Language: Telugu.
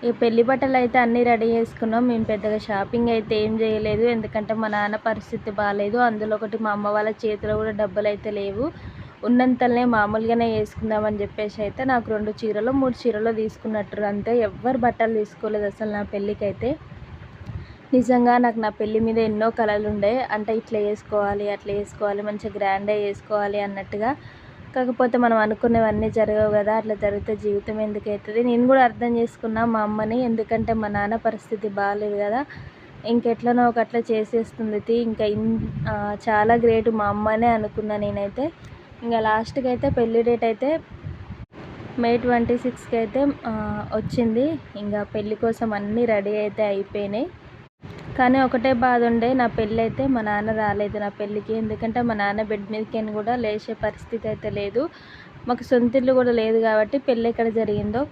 ఈ పెళ్లి బట్టలు అయితే అన్నీ రెడీ చేసుకున్నాం. మేము పెద్దగా షాపింగ్ అయితే ఏం చేయలేదు. ఎందుకంటే మా నాన్న పరిస్థితి బాలేదు. అందులో ఒకటి మా అమ్మ వాళ్ళ చేతిలో కూడా డబ్బులైతే లేవు. ఉన్నంతలనే మామూలుగానే చేసుకుందామని చెప్పేసి అయితే నాకు 2 చీరలో 3 చీరలో తీసుకున్నట్టు అంతే. ఎవ్వరు బట్టలు తీసుకోలేదు అసలు నా పెళ్ళికైతే. నిజంగా నాకు నా పెళ్ళి మీద ఎన్నో కలలు ఉండే. అంటే ఇట్లా చేసుకోవాలి, అట్లా చేసుకోవాలి, మంచిగా గ్రాండ్గా చేసుకోవాలి అన్నట్టుగా. కాకపోతే మనం అనుకున్నవన్నీ జరగవు కదా. అట్లా జరిగితే జీవితం ఎందుకవుతుంది. నేను కూడా అర్థం చేసుకున్నా మా అమ్మని. ఎందుకంటే మా నాన్న పరిస్థితి బాగాలేదు కదా. ఇంకెట్లనో ఒకట్లా చేసేస్తుంది. ఇంకా చాలా గ్రేట్ మా అమ్మనే అనుకున్నా నేనైతే. ఇంకా లాస్ట్కి అయితే పెళ్ళి డేట్ అయితే మే 26కి అయితే వచ్చింది. ఇంకా పెళ్ళి కోసం అన్నీ రెడీ అయితే అయిపోయినాయి. కానీ ఒకటే బాధ ఉండే, నా పెళ్ళి అయితే మా నాన్న రాలేదు నా పెళ్ళికి. ఎందుకంటే మా నాన్న బెడ్ మీదకి కూడా లేచే పరిస్థితి అయితే లేదు. మాకు సొంత ఇల్లు కూడా లేదు కాబట్టి పెళ్ళి ఎక్కడ జరిగిందో